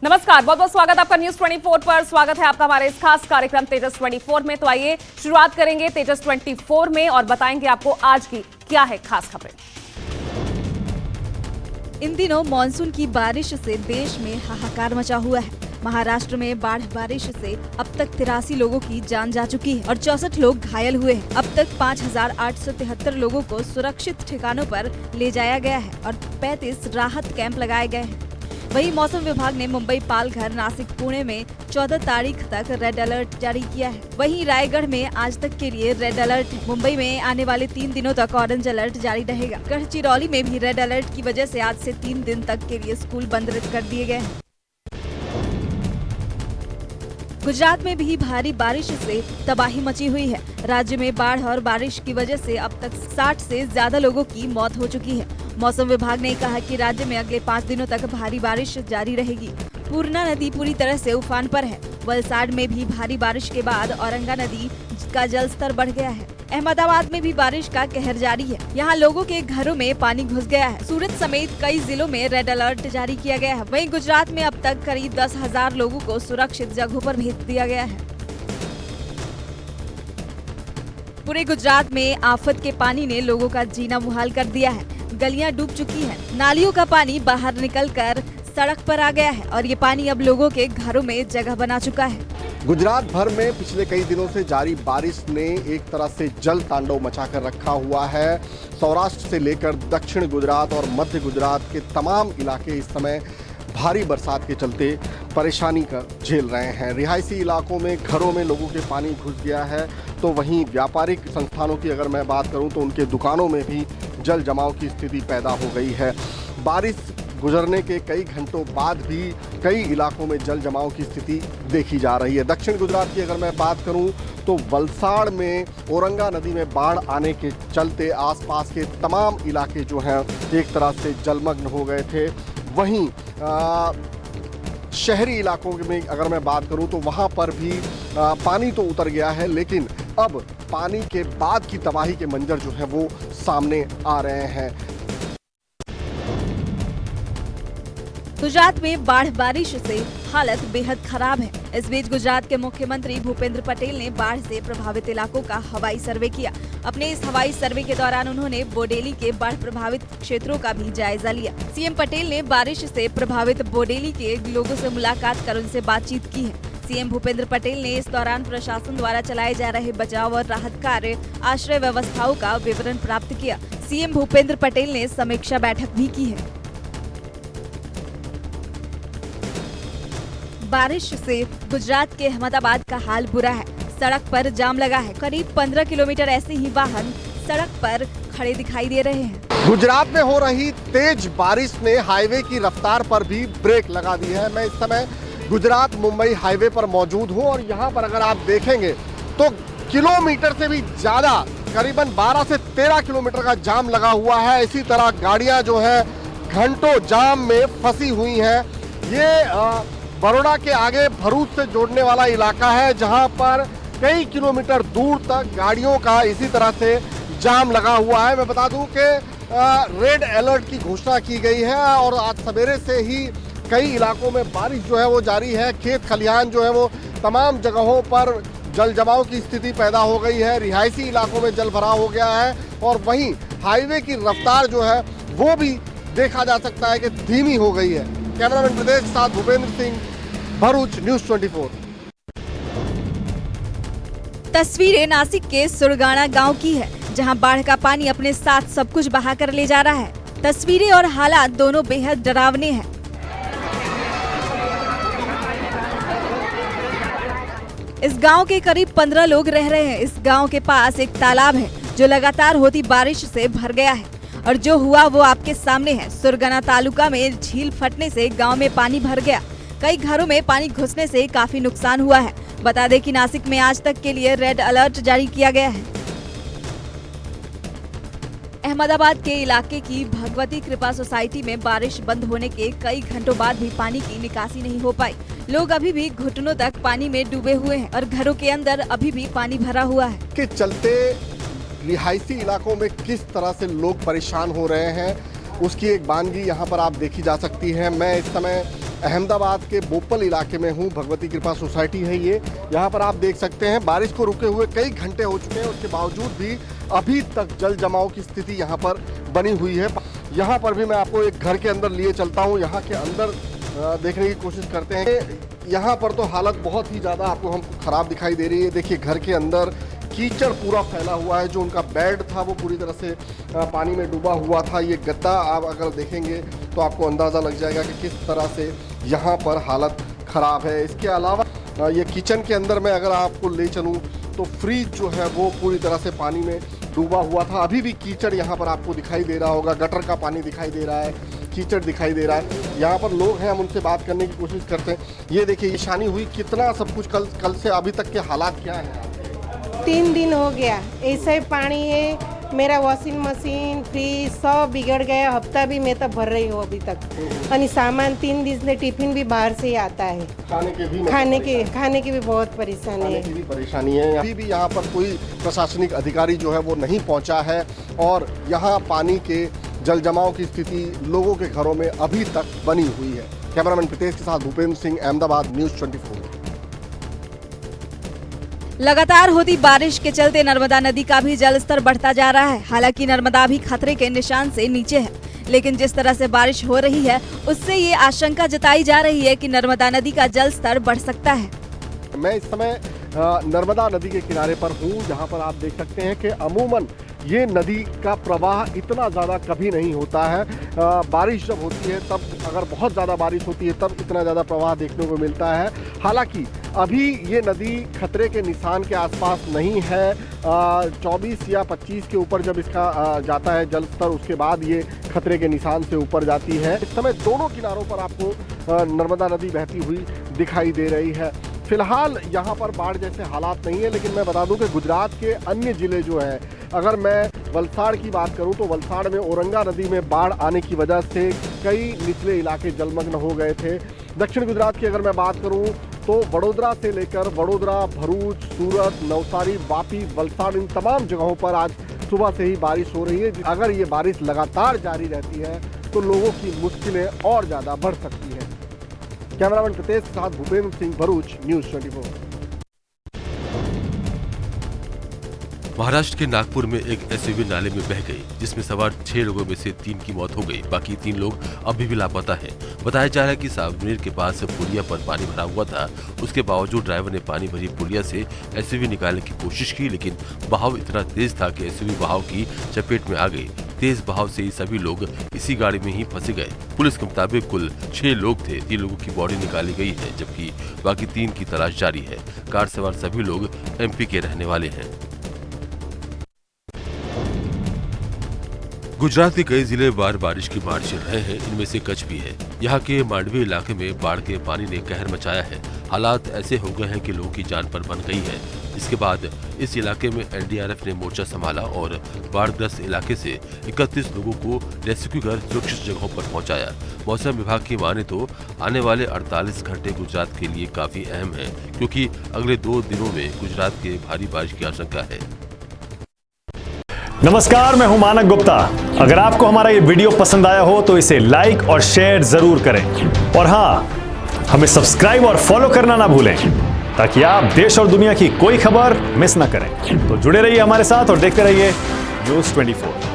नमस्कार, बहुत बहुत स्वागत आपका न्यूज 24 पर। स्वागत है आपका हमारे इस खास कार्यक्रम तेजस 24 में। तो आइए शुरुआत करेंगे तेजस 24 में और बताएंगे आपको आज की क्या है खास खबरें। इन दिनों मानसून की बारिश से देश में हाहाकार मचा हुआ है। महाराष्ट्र में बारिश से अब तक 83 लोगों की जान जा चुकी है और 64 लोग घायल हुए हैं। अब तक 5,873 लोगों को सुरक्षित ठिकानों पर ले जाया गया है और 35 राहत कैंप लगाए गए हैं। वहीं मौसम विभाग ने मुंबई, पालघर, नासिक, पुणे में 14 तारीख तक रेड अलर्ट जारी किया है। वहीं रायगढ़ में आज तक के लिए रेड अलर्ट है। मुंबई में आने वाले 3 दिनों तक ऑरेंज अलर्ट जारी रहेगा। गढ़चिरौली में भी रेड अलर्ट की वजह से आज से 3 दिन तक के लिए स्कूल बंद कर दिए गए हैं। गुजरात में भी भारी बारिश से तबाही मची हुई है। राज्य में बाढ़ और बारिश की वजह से अब तक 60 से ज्यादा लोगों की मौत हो चुकी है। मौसम विभाग ने कहा कि राज्य में अगले 5 दिनों तक भारी बारिश जारी रहेगी। पूर्णा नदी पूरी तरह से उफान पर है। वलसाड में भी भारी बारिश के बाद औरंगा नदी का जलस्तर बढ़ गया है। अहमदाबाद में भी बारिश का कहर जारी है। यहाँ लोगों के घरों में पानी घुस गया है। सूरत समेत कई जिलों में रेड अलर्ट जारी किया गया है। वहीं गुजरात में अब तक करीब 10,000 लोगों को सुरक्षित जगहों पर भेज दिया गया है। पूरे गुजरात में आफत के पानी ने लोगों का जीना मुहाल कर दिया है। गलियां डूब चुकी हैं। नालियों का पानी बाहर निकलकर सड़क पर आ गया है और ये पानी अब लोगों के घरों में जगह बना चुका है। गुजरात भर में पिछले कई दिनों से जारी बारिश ने एक तरह से जल तांडव मचा कर रखा हुआ है। सौराष्ट्र से लेकर दक्षिण गुजरात और मध्य गुजरात के तमाम इलाके इस समय भारी बरसात के चलते परेशानी का झेल रहे हैं। रिहायशी इलाकों में घरों में लोगों के पानी घुस गया है, तो वहीं व्यापारिक संस्थानों की अगर मैं बात करूं तो उनके दुकानों में भी जल जमाव की स्थिति पैदा हो गई है। बारिश गुजरने के कई घंटों बाद भी कई इलाकों में जल जमाव की स्थिति देखी जा रही है। दक्षिण गुजरात की अगर मैं बात करूं तो वलसाड़ में औरंगा नदी में बाढ़ आने के चलते आसपास के तमाम इलाके जो हैं एक तरह से जलमग्न हो गए थे। वहीं शहरी इलाकों में अगर मैं बात करूं तो वहां पर भी पानी तो उतर गया है, लेकिन अब पानी के बाद की तबाही के मंजर जो है वो सामने आ रहे हैं। गुजरात में बाढ़ बारिश से हालत बेहद खराब है। इस बीच गुजरात के मुख्यमंत्री भूपेंद्र पटेल ने बाढ़ से प्रभावित इलाकों का हवाई सर्वे किया। अपने इस हवाई सर्वे के दौरान उन्होंने बोडेली के बाढ़ प्रभावित क्षेत्रों का भी जायजा लिया। सीएम पटेल ने बारिश से प्रभावित बोडेली के लोगों से मुलाकात कर उनसे बातचीत की है। सीएम भूपेंद्र पटेल ने इस दौरान प्रशासन द्वारा चलाए जा रहे बचाव और राहत कार्य, आश्रय व्यवस्थाओं का विवरण प्राप्त किया। सीएम भूपेंद्र पटेल ने समीक्षा बैठक भी की है। बारिश से गुजरात के अहमदाबाद का हाल बुरा है। सड़क पर जाम लगा है। करीब 15 किलोमीटर ऐसे ही वाहन सड़क पर खड़े दिखाई दे रहे हैं। गुजरात में हो रही तेज बारिश ने हाईवे की रफ्तार पर भी ब्रेक लगा दी है। मैं इस समय गुजरात मुंबई हाईवे पर मौजूद हूं और यहां पर अगर आप देखेंगे तो किलोमीटर से भी ज्यादा करीबन 12 से 13 किलोमीटर का जाम लगा हुआ है। इसी तरह गाड़ियां जो है घंटों जाम में फंसी हुई हैं। ये बड़ौदा के आगे भरूच से जोड़ने वाला इलाका है, जहां पर कई किलोमीटर दूर तक गाड़ियों का इसी तरह से जाम लगा हुआ है। मैं बता दूं कि रेड अलर्ट की घोषणा की गई है और आज सवेरे से ही कई इलाकों में बारिश जो है वो जारी है। खेत खलिहान जो है वो तमाम जगहों पर जल जमाव की स्थिति पैदा हो गई है। रिहायशी इलाकों में जल भराव हो गया है और वहीं हाईवे की रफ्तार जो है वो भी देखा जा सकता है कि धीमी हो गई है। कैमरामैन प्रदेश के साथ भूपेंद्र सिंह, भरूच, न्यूज 24। तस्वीरें नासिक के सुरगाना गांव की है, जहां बाढ़ का पानी अपने साथ सब कुछ बहाकर ले जा रहा है। तस्वीरें और हालात दोनों बेहद डरावने हैं। इस गांव के करीब 15 लोग रह रहे हैं। इस गांव के पास एक तालाब है जो लगातार होती बारिश से भर गया है और जो हुआ वो आपके सामने है। सुरगाना तालुका में झील फटने से गांव में पानी भर गया। कई घरों में पानी घुसने से काफी नुकसान हुआ है। बता दें कि नासिक में आज तक के लिए रेड अलर्ट जारी किया गया है। अहमदाबाद के इलाके की भगवती कृपा सोसाइटी में बारिश बंद होने के कई घंटों बाद भी पानी की निकासी नहीं हो पाई। लोग अभी भी घुटनों तक पानी में डूबे हुए हैं और घरों के अंदर अभी भी पानी भरा हुआ है। के चलते रिहायशी इलाकों में किस तरह से लोग परेशान हो रहे हैं उसकी एक वानगी यहाँ पर आप देखी जा सकती है। मैं इस समय अहमदाबाद के बोपल इलाके में हूँ। भगवती कृपा सोसाइटी है ये। यहाँ पर आप देख सकते हैं बारिश को रुके हुए कई घंटे हो चुके हैं, उसके बावजूद भी अभी तक जल जमाव की स्थिति यहाँ पर बनी हुई है। यहाँ पर भी मैं आपको एक घर के अंदर लिए चलता हूँ। यहाँ के अंदर देखने की कोशिश करते हैं। यहाँ पर तो हालत बहुत ही ज़्यादा आपको हमको ख़राब दिखाई दे रही है। देखिए घर के अंदर कीचड़ पूरा फैला हुआ है। जो उनका बेड था वो पूरी तरह से पानी में डूबा हुआ था। ये गद्दा आप अगर देखेंगे तो आपको अंदाज़ा लग जाएगा कि किस तरह से यहाँ पर हालत ख़राब है। इसके अलावा ये किचन के अंदर मैं अगर आपको ले चलूँ तो फ्रिज जो है वो पूरी तरह से पानी में डूबा हुआ था। अभी भी कीचड़ यहाँ पर आपको दिखाई दे रहा होगा। गटर का पानी दिखाई दे रहा है, कीचड़ दिखाई दे रहा है। यहाँ पर लोग हैं, हम उनसे बात करने की कोशिश करते हैं। ये देखिए परेशानी हुई कितना सब कुछ कल से अभी तक के हालात क्या हैं? 3 दिन हो गया ऐसा ही पानी है। मेरा वॉशिंग मशीन फ्रिज सब बिगड़ गया। हफ्ता भी मैं तो भर रही हूँ अभी तक। और सामान 3 दिन से टिफिन भी बाहर से ही आता है। खाने की भी बहुत परेशानी है। अभी भी यहाँ पर कोई प्रशासनिक अधिकारी जो है वो नहीं पहुँचा है और यहाँ पानी के जल जमाव की स्थिति लोगों के घरों में अभी तक बनी हुई है। कैमरामैन प्रीतेश के साथ भूपेंद्र सिंह, अहमदाबाद, न्यूज़ 24। लगातार होती बारिश के चलते नर्मदा नदी का भी जलस्तर बढ़ता जा रहा है। हालांकि नर्मदा भी खतरे के निशान से नीचे है, लेकिन जिस तरह से बारिश हो रही है उससे ये आशंका जताई जा रही है कि नर्मदा नदी का जल स्तर बढ़ सकता है। मैं इस समय नर्मदा नदी के किनारे पर हूँ, जहाँ पर आप देख सकते हैं कि अमूमन ये नदी का प्रवाह इतना ज़्यादा कभी नहीं होता है। बारिश जब होती है तब, अगर बहुत ज़्यादा बारिश होती है तब इतना ज़्यादा प्रवाह देखने को मिलता है। हालांकि अभी ये नदी खतरे के निशान के आसपास नहीं है। 24 या 25 के ऊपर जब इसका जाता है जल स्तर, उसके बाद ये खतरे के निशान से ऊपर जाती है। इस समय दोनों किनारों पर आपको नर्मदा नदी बहती हुई दिखाई दे रही है। फिलहाल यहाँ पर बाढ़ जैसे हालात नहीं है, लेकिन मैं बता दूं कि गुजरात के अन्य ज़िले जो हैं, अगर मैं वलसाड़ की बात करूं तो वलसाड़ में औरंगा नदी में बाढ़ आने की वजह से कई निचले इलाके जलमग्न हो गए थे। दक्षिण गुजरात की अगर मैं बात करूं तो वडोदरा से लेकर वडोदरा, भरूच, सूरत, नवसारी, वापी, वलसाड़, इन तमाम जगहों पर आज सुबह से ही बारिश हो रही है। अगर ये बारिश लगातार जारी रहती है तो लोगों की मुश्किलें और ज़्यादा बढ़ सकती हैं। कैमरामैन प्रीतेश के साथ भूपेंद्र सिंह, भरूच, न्यूज़ 24। महाराष्ट्र के नागपुर में एक एसयूवी नाले में बह गई, जिसमें सवार 6 लोगों में से 3 की मौत हो गई। बाकी 3 लोग अभी भी लापता हैं। बताया जा रहा है कि सावनेर के पास पुलिया पर पानी भरा हुआ था। उसके बावजूद ड्राइवर ने पानी भरी पुलिया से एसयूवी निकालने की कोशिश की, लेकिन बहाव इतना तेज था कि एसयूवी बहाव की चपेट में आ गई। तेज बहाव से ही सभी लोग इसी गाड़ी में ही फंसे गए। पुलिस के मुताबिक कुल 6 लोग थे। 3 लोगों की बॉडी निकाली गई है, जबकि बाकी 3 की तलाश जारी है। कार सवार सभी लोग एमपी के रहने वाले हैं। गुजरात के कई जिले बार बारिश की मार झेल रहे हैं, इनमें से कच्छ भी है। यहाँ के मांडवी इलाके में बाढ़ के पानी ने कहर मचाया है। हालात ऐसे हो गए हैं कि लोगों की जान पर बन गई है। इसके बाद इस इलाके में एनडीआरएफ ने मोर्चा संभाला और बाढ़ग्रस्त इलाके से 31 लोगों को रेस्क्यू कर सुरक्षित जगहों पर पहुंचाया। मौसम विभाग की माने तो आने वाले 48 घंटे गुजरात के लिए काफी अहम है, क्योंकि अगले 2 दिनों में गुजरात के भारी बारिश की आशंका है। नमस्कार, मैं हूं मानक गुप्ता। अगर आपको हमारा ये वीडियो पसंद आया हो तो इसे लाइक और शेयर जरूर करें, और हाँ, हमें सब्सक्राइब और फॉलो करना ना भूलें, ताकि आप देश और दुनिया की कोई खबर मिस ना करें। तो जुड़े रहिए हमारे साथ और देखते रहिए न्यूज़ 24।